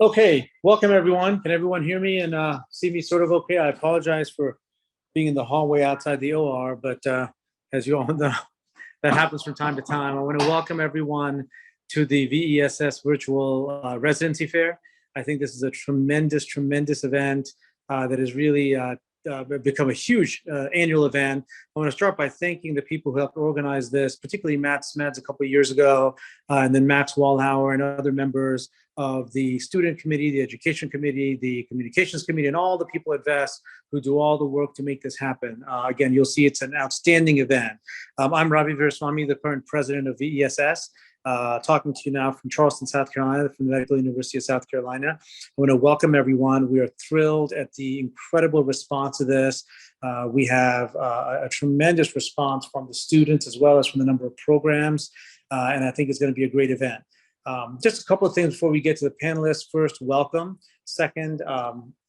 Okay, welcome everyone. Can everyone hear me and see me sort of okay? I apologize for being in the hallway outside the OR, but as you all know, that happens from time to time. I want to welcome everyone to the VESS virtual residency fair. I think this is a tremendous event that has really become a huge annual event. I want to start by thanking the people who helped organize this, particularly Matt Smeds a couple of years ago, and then Max Wallhauer and other members of the student committee, the education committee, the communications committee, and all the people at VESS who do all the work to make this happen. Again, you'll see it's an outstanding event. I'm Ravi Veeraswamy, the current president of VESS, talking to you now from Charleston, South Carolina, from the Medical University of South Carolina. I want to welcome everyone. We are thrilled at the incredible response to this. We have a tremendous response from the students as well as from the number of programs, and I think it's going to be a great event. Just a couple of things before we get to the panelists. First, welcome. Second,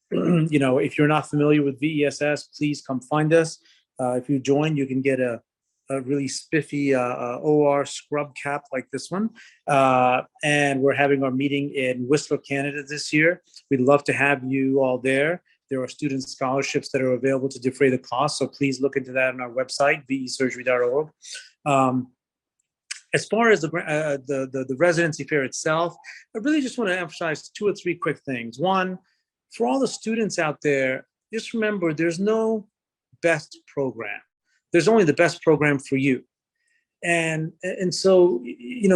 if you're not familiar with VESS, please come find us. If you join, you can get a really spiffy OR scrub cap like this one. And we're having our meeting in Whistler, Canada this year. We'd love to have you all there. There are student scholarships that are available to defray the cost, so please look into that on our website, vesurgery.org. As far as the residency fair itself, I really just want to emphasize 2 or 3 quick things. One, for all the students out there, just remember there's no best program. There's only the best program for you. And so,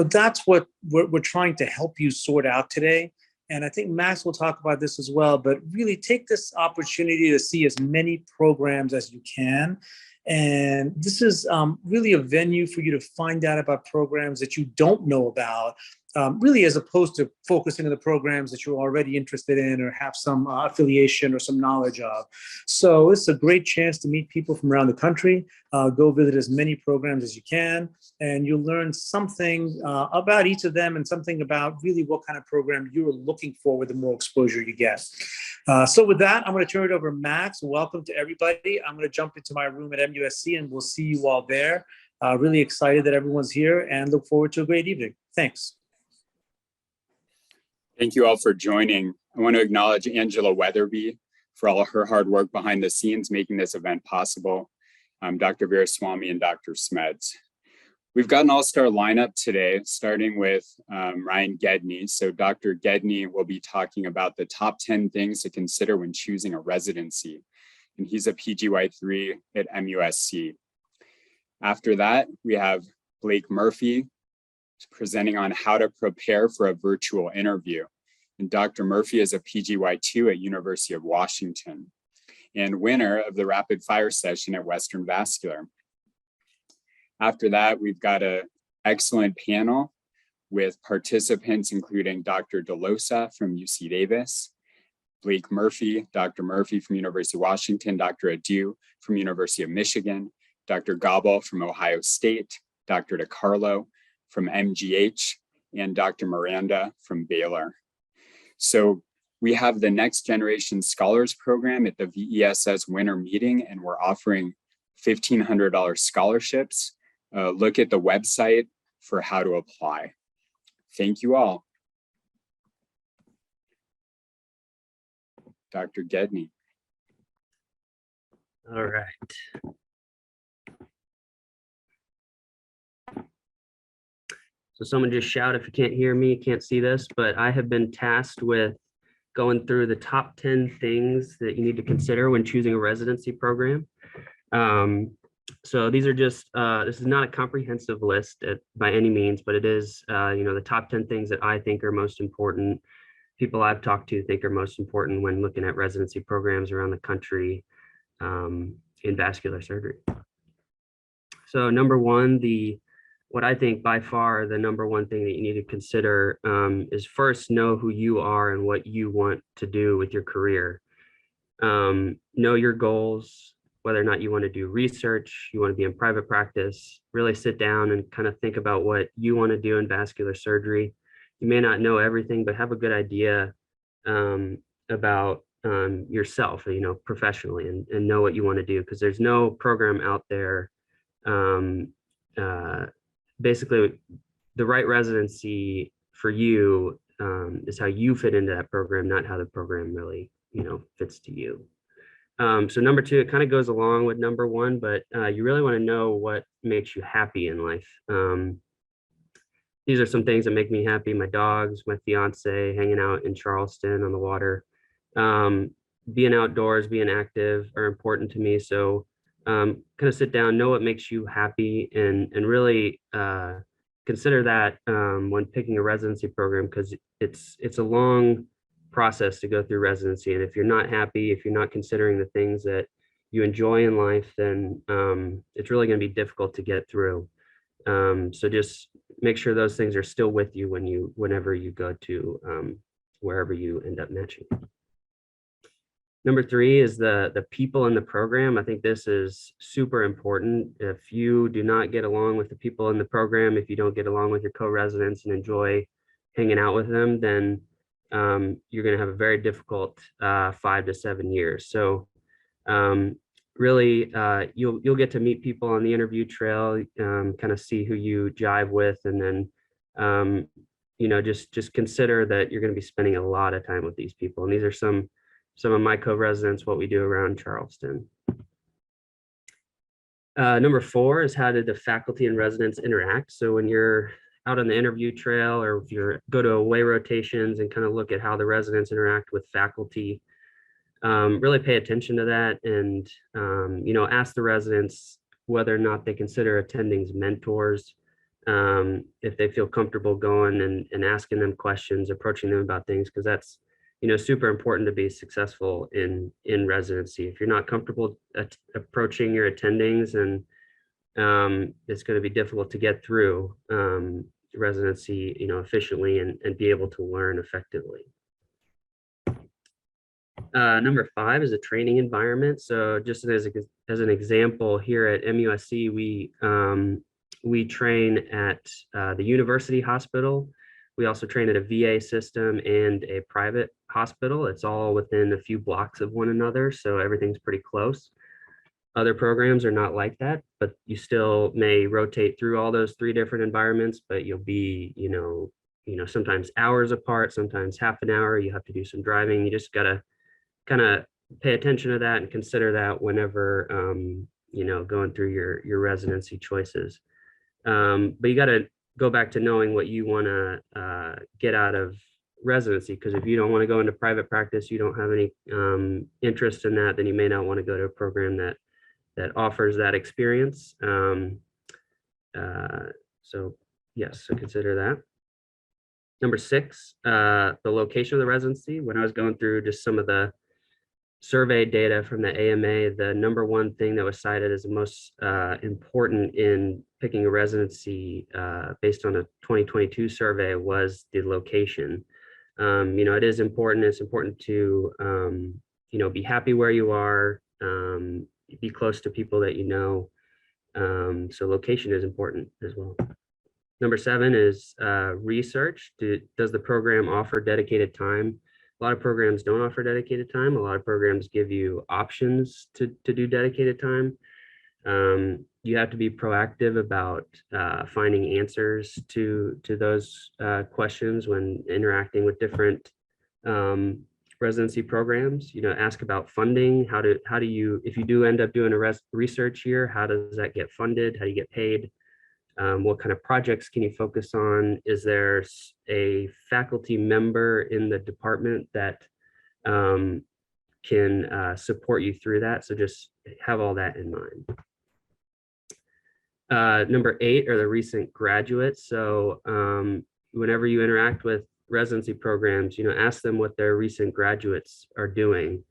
that's what we're trying to help you sort out today. And I think Max will talk about this as well, but really take this opportunity to see as many programs as you can. And this is really a venue for you to find out about programs that you don't know about, really as opposed to focusing on the programs that you're already interested in or have some affiliation or some knowledge of. So it's a great chance to meet people from around the country. Go visit as many programs as you can, and you'll learn something about each of them and something about really what kind of program you're looking for with the more exposure you get. So with that, I'm going to turn it over to Max. Welcome to everybody. I'm going to jump into my room at MUSC and we'll see you all there. Really excited that everyone's here and look forward to a great evening. Thanks. Thank you all for joining. I want to acknowledge Angela Weatherby for all of her hard work behind the scenes making this event possible. Dr. Veeraswamy and Dr. Smeds. We've got an all-star lineup today, starting with Ryan Gedney. So Dr. Gedney will be talking about the top 10 things to consider when choosing a residency. And he's a PGY3 at MUSC. After that, we have Blake Murphy presenting on how to prepare for a virtual interview. And Dr. Murphy is a PGY2 at University of Washington and winner of the rapid fire session at Western Vascular. After that, we've got an excellent panel with participants including Dr. DeLosa from UC Davis, Blake Murphy, Dr. Murphy from University of Washington, Dr. Adu from University of Michigan, Dr. Gobble from Ohio State, Dr. DiCarlo from MGH, and Dr. Miranda from Baylor. So we have the Next Generation Scholars Program at the VESS Winter Meeting, and we're offering $1,500 scholarships. Look at the website for how to apply. Thank you all. Dr. Gedney. All right. So someone just shout if you can't hear me, can't see this, but I have been tasked with going through the top 10 things that you need to consider when choosing a residency program. So these are just, this is not a comprehensive list by any means, but it is, the top 10 things that I think are most important, people I've talked to think are most important when looking at residency programs around the country in vascular surgery. So number one, what I think by far the number one thing that you need to consider is first know who you are and what you want to do with your career. Know your goals, whether or not you want to do research, you want to be in private practice, really sit down and kind of think about what you want to do in vascular surgery. You may not know everything, but have a good idea about yourself, professionally, and know what you want to do, because there's no program out there. Basically, the right residency for you is how you fit into that program, not how the program really, fits to you. So number two, it kind of goes along with number one, but you really want to know what makes you happy in life. These are some things that make me happy: my dogs, my fiance, hanging out in Charleston on the water. Being outdoors, being active are important to me. So kind of sit down, know what makes you happy, and really consider that when picking a residency program, because it's a long process to go through residency. And if you're not happy, if you're not considering the things that you enjoy in life, then it's really going to be difficult to get through. So just make sure those things are still with you whenever you go to wherever you end up matching. Number three is the people in the program. I think this is super important. If you do not get along with the people in the program, if you don't get along with your co-residents and enjoy hanging out with them, then you're going to have a very difficult 5 to 7 years. So really, you'll get to meet people on the interview trail, kind of see who you jive with, and then just consider that you're going to be spending a lot of time with these people. And these are some of my co-residents, what we do around Charleston. Number four is, how did the faculty and residents interact? So when you're out on the interview trail, or if you go to away rotations and kind of look at how the residents interact with faculty, really pay attention to that, and ask the residents whether or not they consider attending as mentors, if they feel comfortable going and asking them questions, approaching them about things, because that's super important to be successful in residency. If you're not comfortable approaching your attendings, and it's going to be difficult to get through residency efficiently and be able to learn effectively. Number five is a training environment. So just as an example, here at MUSC, we train at the university hospital. We also train at a VA system and a private hospital. It's all within a few blocks of one another, so everything's pretty close. Other programs are not like that, but you still may rotate through all those 3 different environments, but you'll be, sometimes hours apart, sometimes half an hour. You have to do some driving. You just got to kind of pay attention to that and consider that whenever, going through your residency choices. But you got to go back to knowing what you want to get out of residency, because if you don't want to go into private practice, you don't have any interest in that, then you may not want to go to a program that offers that experience. So yes, so consider that. Number 6, the location of the residency. When I was going through just some of the survey data from the AMA, the number one thing that was cited as the most important in picking a residency based on a 2022 survey was the location. It is important. It's important to, be happy where you are, be close to people that you know. So location is important as well. Number 7 is research. Does the program offer dedicated time? A lot of programs don't offer dedicated time. A lot of programs give you options to do dedicated time. You have to be proactive about finding answers to those questions when interacting with different residency programs. Ask about funding. How do you, if you do end up doing a research year, how does that get funded? How do you get paid? What kind of projects can you focus on? Is there a faculty member in the department that can support you through that? So just have all that in mind. Number 8 are the recent graduates. So whenever you interact with residency programs, ask them what their recent graduates are doing.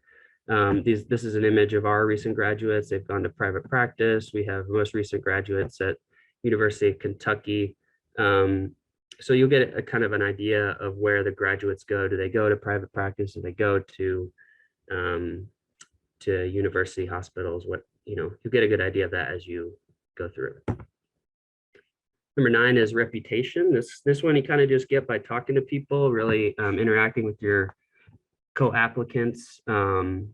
This is an image of our recent graduates. They've gone to private practice. We have most recent graduates at University of Kentucky. So you'll get a kind of an idea of where the graduates go. Do they go to private practice? Do they go to university hospitals? You'll get a good idea of that as you go through it. Number 9 is reputation. This one you kind of just get by talking to people, really interacting with your co-applicants, and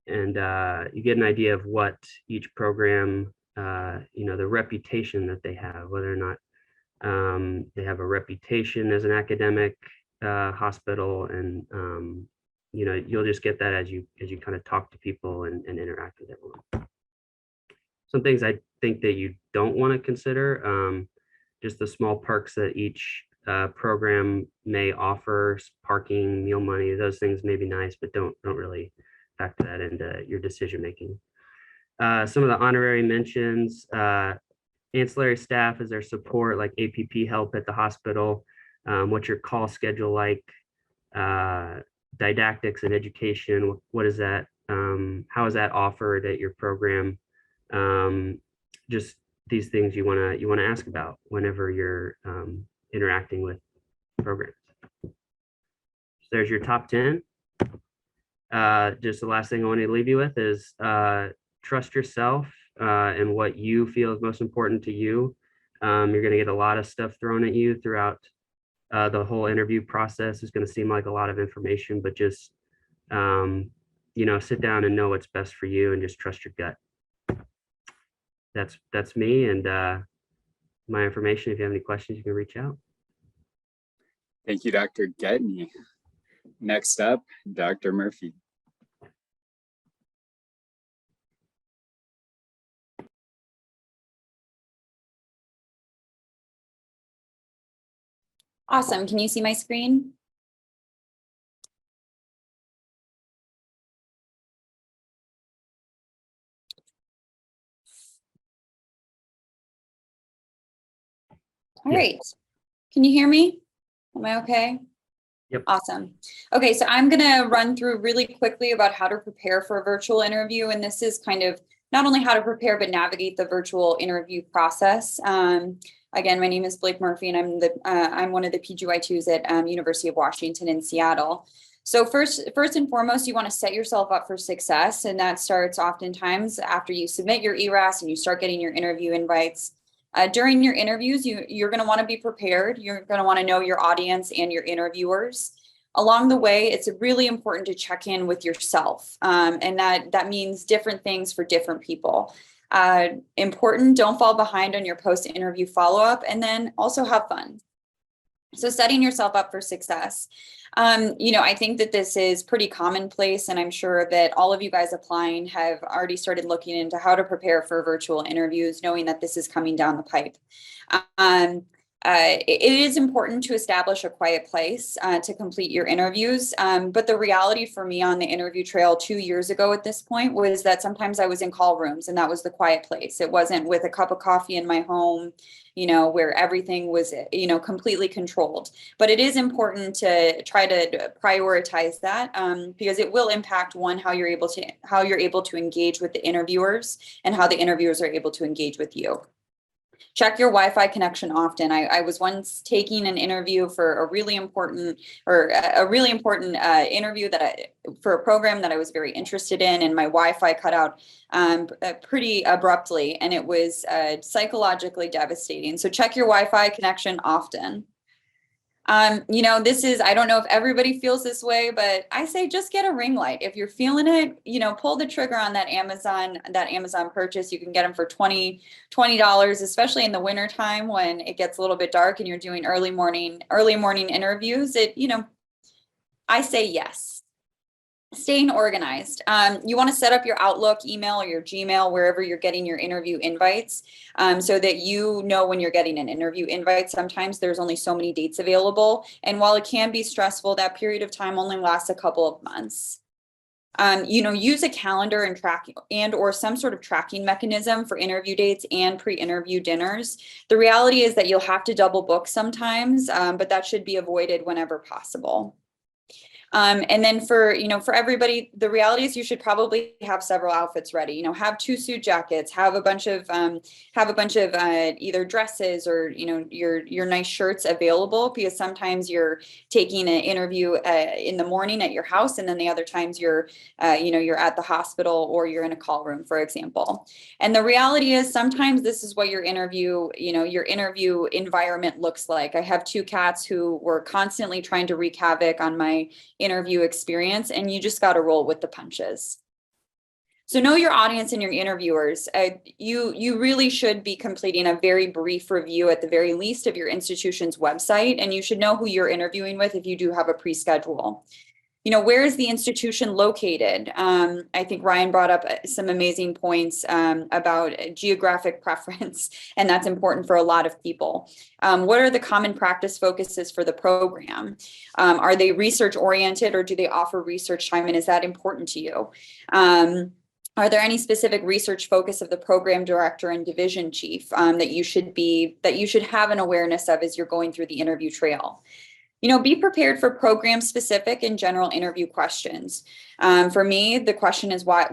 you get an idea of what each program, the reputation that they have, whether or not they have a reputation as an academic, hospital, and you know, you'll just get that as you kind of talk to people and interact with everyone. Some things I think that you don't want to consider, just the small perks that each program may offer, parking, meal money, those things may be nice, but don't really factor that into your decision making. Some of the honorary mentions, ancillary staff is their support, like APP help at the hospital. What's your call schedule like? Didactics and education, what is that? How is that offered at your program? Just these things you want to ask about whenever you're interacting with programs. So there's your top 10. Just the last thing I want to leave you with is trust yourself and what you feel is most important to you. You're going to get a lot of stuff thrown at you throughout the whole interview process. Is going to seem like a lot of information, but just you know, sit down and know what's best for you and just trust your gut. That's me and my information. If you have any questions, you can reach out. Thank you, Dr. Getney. Next up, Dr. Murphy. Awesome. Can you see my screen? All right. Can you hear me? Am I okay? Yep. Awesome. Okay, so I'm going to run through really quickly about how to prepare for a virtual interview. And this is kind of not only how to prepare, but navigate the virtual interview process. Again, my name is Blake Murphy, and I'm one of the PGY2s at University of Washington in Seattle. So first and foremost, you want to set yourself up for success. And that starts oftentimes after you submit your ERAS and you start getting your interview invites. During your interviews, you're going to want to be prepared. You're going to want to know your audience and your interviewers. Along the way, it's really important to check in with yourself. And that means different things for different people. Important, don't fall behind on your post-interview follow-up, and then also have fun. So setting yourself up for success. You know, I think that this is pretty commonplace, and I'm sure that all of you guys applying have already started looking into how to prepare for virtual interviews, knowing that this is coming down the pipe. It is important to establish a quiet place to complete your interviews. But the reality for me on the interview trail 2 years ago at this point was that sometimes I was in call rooms, and that was the quiet place. It wasn't with a cup of coffee in my home, you know, where everything was, you know, completely controlled. But it is important to try to prioritize that because it will impact, one, how you're able to engage with the interviewers and how the interviewers are able to engage with you. Check your Wi-Fi connection often. I was once taking an interview for a really important interview for a program that I was very interested in, and my Wi-Fi cut out pretty abruptly, and it was psychologically devastating. So check your Wi-Fi connection often. You know, I don't know if everybody feels this way, but I say just get a ring light. If you're feeling it, you know, pull the trigger on that Amazon purchase. You can get them for $20, especially in the winter time when it gets a little bit dark and you're doing early morning interviews. I say yes. Staying organized. You want to set up your Outlook email or your Gmail, wherever you're getting your interview invites, so that you know when you're getting an interview invite. Sometimes there's only so many dates available. And while it can be stressful, that period of time only lasts a couple of months. You know, use a calendar and tracking or some sort of tracking mechanism for interview dates and pre-interview dinners. The reality is that you'll have to double book sometimes, but that should be avoided whenever possible. And then for everybody, the reality is you should probably have several outfits ready. You know, have 2 suit jackets, have a bunch of either dresses or, you know, your nice shirts available, because sometimes you're taking an interview in the morning at your house, and then the other times you're at the hospital or you're in a call room, for example. And the reality is sometimes this is what your interview environment looks like. I have 2 cats who were constantly trying to wreak havoc on my interview experience, and you just got to roll with the punches. So know your audience and your interviewers. You really should be completing a very brief review at the very least of your institution's website, and you should know who you're interviewing with if you do have a pre-schedule. Where is the institution located? I think Ryan brought up some amazing points about geographic preference, and that's important for a lot of people. What are the common practice focuses for the program? Are they research oriented, or do they offer research time, and is that important to you? Are there any specific research focus of the program director and division chief that you should have an awareness of as you're going through the interview trail? Be prepared for program specific and general interview questions. For me, the question is why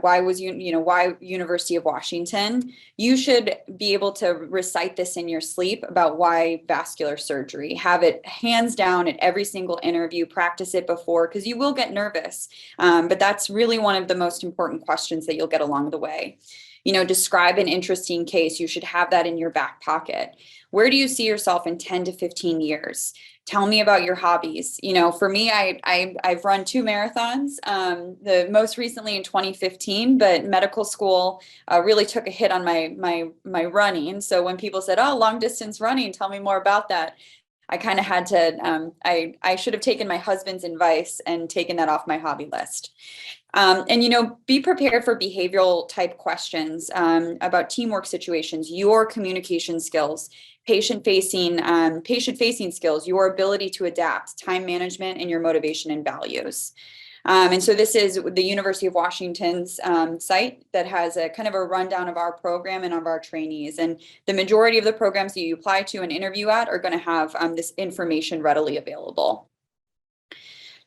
University of Washington? You should be able to recite this in your sleep about why vascular surgery. Have it hands down at every single interview, practice it before, because you will get nervous. But that's really one of the most important questions that you'll get along the way. Describe an interesting case. You should have that in your back pocket. Where do you see yourself in 10 to 15 years? Tell me about your hobbies. For me, I've run 2 marathons, the most recently in 2015, but medical school really took a hit on my running. So when people said, "Oh, long distance running, tell me more about that," I kind of had to, I should have taken my husband's advice and taken that off my hobby list. Be prepared for behavioral type questions about teamwork situations, your communication skills, patient-facing skills, your ability to adapt, time management, and your motivation and values. And so this is the University of Washington's site that has a kind of a rundown of our program and of our trainees. And the majority of the programs that you apply to and interview at are going to have this information readily available.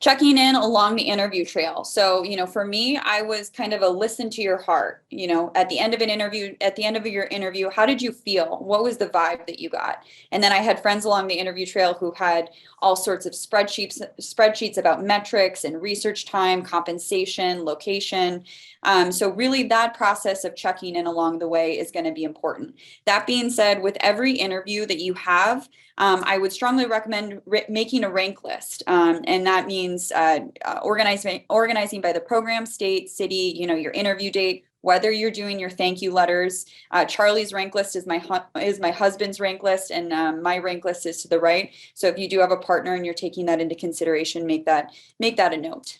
Checking in along the interview trail. So, for me, I was kind of a listen to your heart. At the end of your interview, how did you feel? What was the vibe that you got? And then I had friends along the interview trail who had all sorts of spreadsheets about metrics and research time, compensation, location. So really that process of checking in along the way is going to be important. That being said, with every interview that you have, I would strongly recommend making a rank list. And that means organizing by the program, state, city, your interview date, whether you're doing your thank you letters. Charlie's rank list is my husband's rank list, and my rank list is to the right. So if you do have a partner and you're taking that into consideration, make that a note.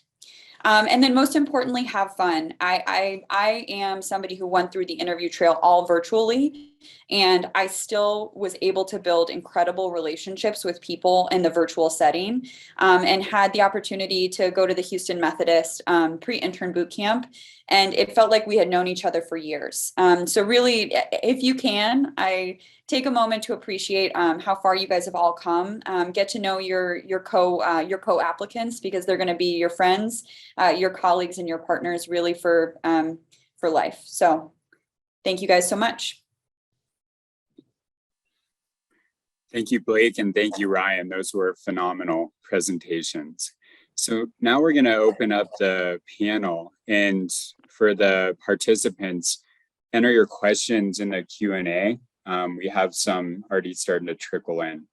And then most importantly, have fun. I am somebody who went through the interview trail all virtually, and I still was able to build incredible relationships with people in the virtual setting, and had the opportunity to go to the Houston Methodist pre-intern boot camp. And it felt like we had known each other for years. So really, if you can, I take a moment to appreciate how far you guys have all come. Get to know your co-applicants, because they're going to be your friends, your colleagues, and your partners really for life. So thank you guys so much. Thank you, Blake, and thank you, Ryan. Those were phenomenal presentations. So now we're going to open up the panel, and for the participants, enter your questions in the Q&A. We have some already starting to trickle in.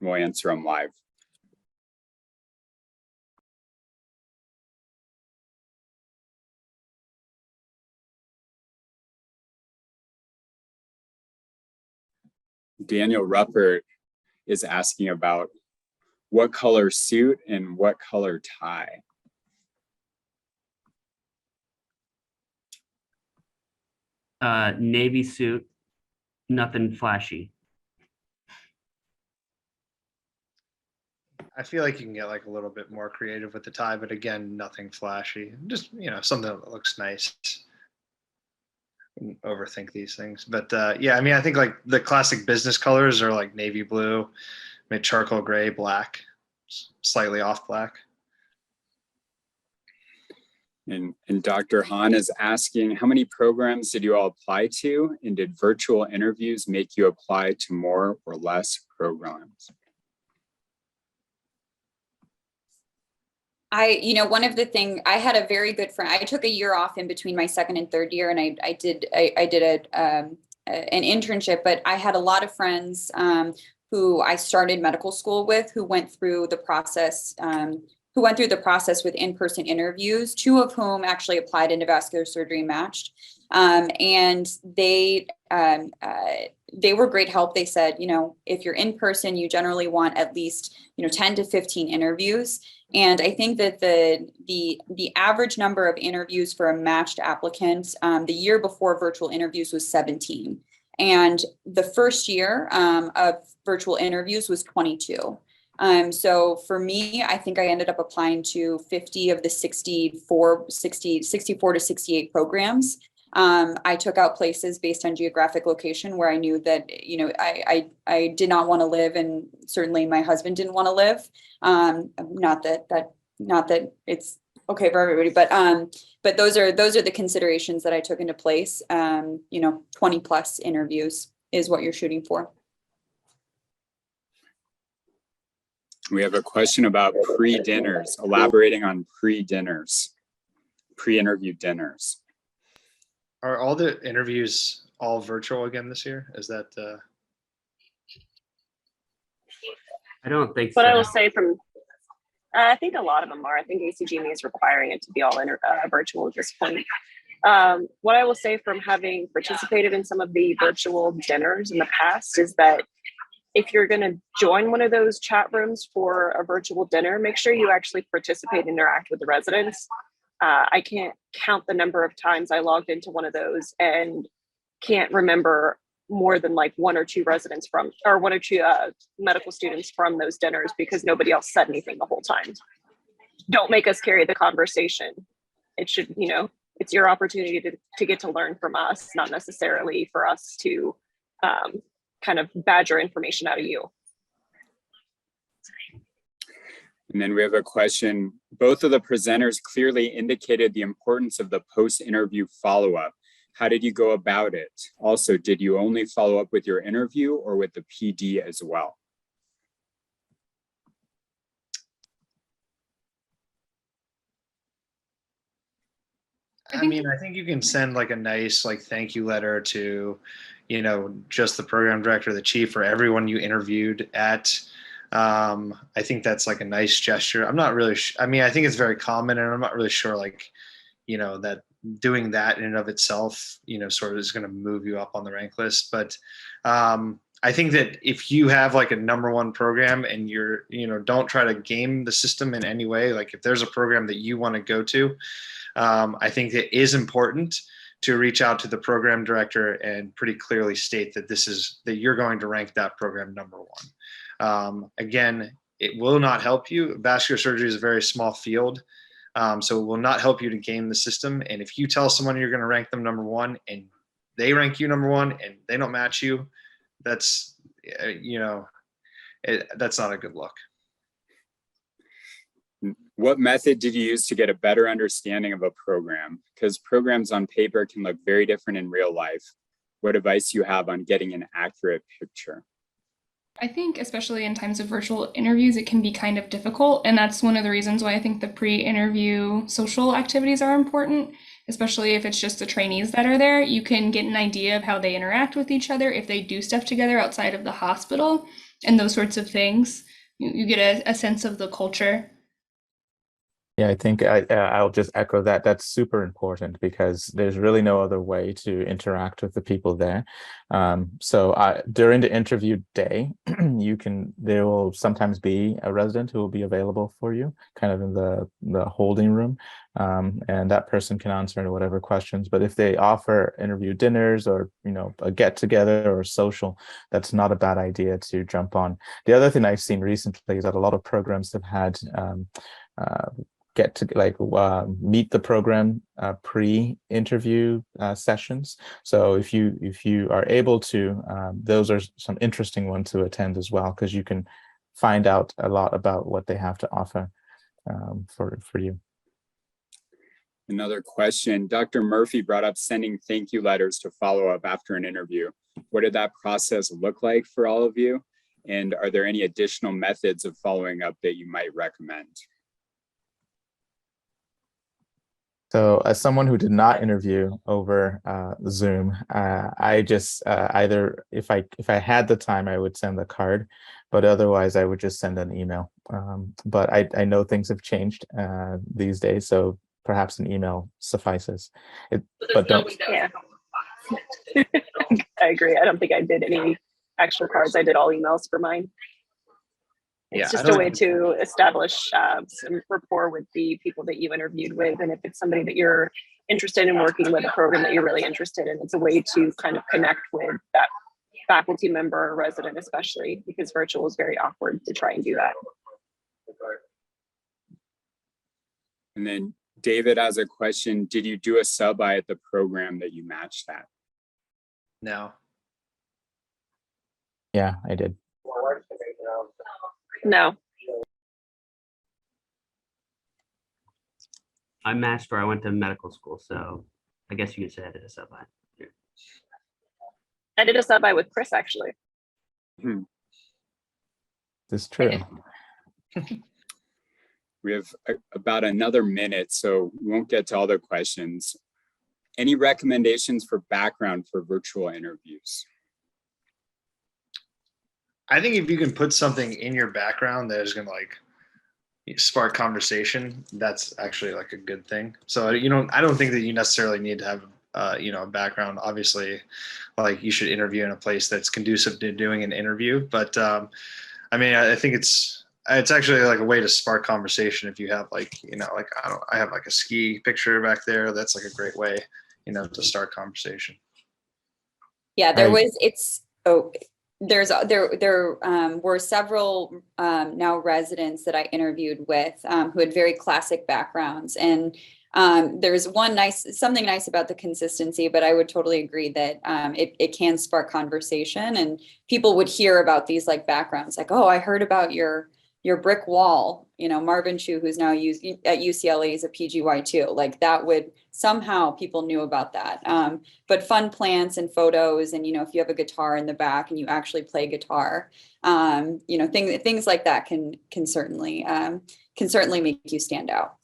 We'll answer them live. Daniel Ruppert is asking about what color suit and what color tie. Navy suit, nothing flashy. I feel like you can get like a little bit more creative with the tie, but again, nothing flashy. Just, something that looks nice. Wouldn't overthink these things. But yeah, I mean, I think like the classic business colors are like navy blue, maybe charcoal gray, black, slightly off black. And Dr. Hahn is asking, how many programs did you all apply to? And did virtual interviews make you apply to more or less programs? One of the things, I had a very good friend. I took a year off in between my second and third year, and I did an internship, but I had a lot of friends who I started medical school with, who went through the process who went through the process with in-person interviews, 2 of whom actually applied into vascular surgery matched. And they were great help. They said, if you're in person, you generally want at least, 10 to 15 interviews. And I think that the average number of interviews for a matched applicant the year before virtual interviews was 17. And the first year of virtual interviews was 22. So for me, I think I ended up applying to 50 of the 64 to 68 programs. I took out places based on geographic location where I knew that, I did not want to live, and certainly my husband didn't want to live. Not that it's okay for everybody, but those are the considerations that I took into place. 20 plus interviews is what you're shooting for. We have a question about pre-dinners, elaborating on pre-dinners, pre-interview dinners. Are all the interviews all virtual again this year? Is that I don't think But so. I will say I think a lot of them are. I think ACGME is requiring it to be all virtual at this point. What I will say from having participated in some of the virtual dinners in the past is that if you're going to join one of those chat rooms for a virtual dinner, make sure you actually participate and interact with the residents. I can't count the number of times I logged into one of those and can't remember more than like 1 or 2 residents or 1 or 2 medical students from those dinners because nobody else said anything the whole time. Don't make us carry the conversation. It should, it's your opportunity to get to learn from us, not necessarily for us to kind of badger information out of you. And then we have a question. Both of the presenters clearly indicated the importance of the post-interview follow-up. How did you go about it? Also, did you only follow up with your interview or with the PD as well? I mean, I think you can send like a nice thank you letter to, just the program director, the chief, or everyone you interviewed at. I think that's like a nice gesture. I'm not really I mean, I think it's very common, and I'm not really sure that doing that in and of itself, sort of is going to move you up on the rank list. But I think that if you have like a #1 program and you're, don't try to game the system in any way. Like if there's a program that you want to go to, I think it is important to reach out to the program director and pretty clearly state that that you're going to rank that program #1. Again, it will not help you. Vascular surgery is a very small field. So it will not help you to game the system. And if you tell someone you're going to rank them #1 and they rank you #1 and they don't match you, that's, that's not a good look. What method did you use to get a better understanding of a program? Because programs on paper can look very different in real life. What advice do you have on getting an accurate picture? I think especially in times of virtual interviews, it can be kind of difficult. And that's one of the reasons why I think the pre-interview social activities are important, especially if it's just the trainees that are there. You can get an idea of how they interact with each other, if they do stuff together outside of the hospital and those sorts of things. You get a sense of the culture. Yeah, I think I'll just echo that. That's super important because there's really no other way to interact with the people there. So during the interview day, there will sometimes be a resident who will be available for you, kind of in the holding room, and that person can answer whatever questions. But if they offer interview dinners or a get together or social, that's not a bad idea to jump on. The other thing I've seen recently is that a lot of programs have had meet the program pre-interview sessions. So if you are able to, those are some interesting ones to attend as well, because you can find out a lot about what they have to offer for you. Another question, Dr. Murphy brought up sending thank you letters to follow up after an interview. What did that process look like for all of you? And are there any additional methods of following up that you might recommend? So as someone who did not interview over Zoom, I just either if I had the time, I would send the card, but otherwise I would just send an email. But I know things have changed these days, so perhaps an email suffices. But don't. Yeah. I agree. I don't think I did any actual cards. I did all emails for mine. Yeah, It's I just a don't- way to establish some rapport with the people that you interviewed with. And if it's somebody that you're interested in working with, a program that you're really interested in, it's a way to kind of connect with that faculty member or resident, especially because virtual is very awkward to try and do that. And then David has a question. Did you do a sub-I at the program that you matched that? No. Yeah, I did. No. I matched where I went to medical school, so I guess you could say I did a sub-I. I did a sub-I with Chris, actually. This is true. We have about another minute, so we won't get to all the questions. Any recommendations for background for virtual interviews? I think if you can put something in your background that is going to like spark conversation, that's actually like a good thing. So I don't think that you necessarily need to have a background. Obviously, like you should interview in a place that's conducive to doing an interview. But I mean, I think it's actually like a way to spark conversation. If you have like I have like a ski picture back there. That's like a great way to start conversation. Yeah, there Right. there were several now residents that I interviewed with who had very classic backgrounds, and there's something nice about the consistency, but I would totally agree that it can spark conversation, and people would hear about these like backgrounds, like, oh, I heard about your brick wall, Marvin Chu, who's now at UCLA, is a PGY too. Like that would somehow people knew about that. But fun plants and photos, and if you have a guitar in the back and you actually play guitar, things like that can certainly make you stand out.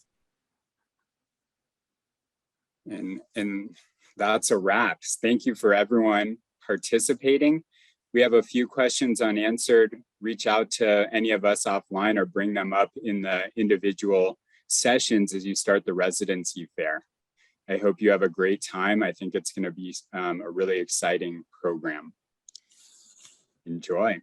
And that's a wrap. Thank you for everyone participating. We have a few questions unanswered. Reach out to any of us offline or bring them up in the individual sessions as you start the residency fair. I hope you have a great time. I think it's going to be a really exciting program. Enjoy.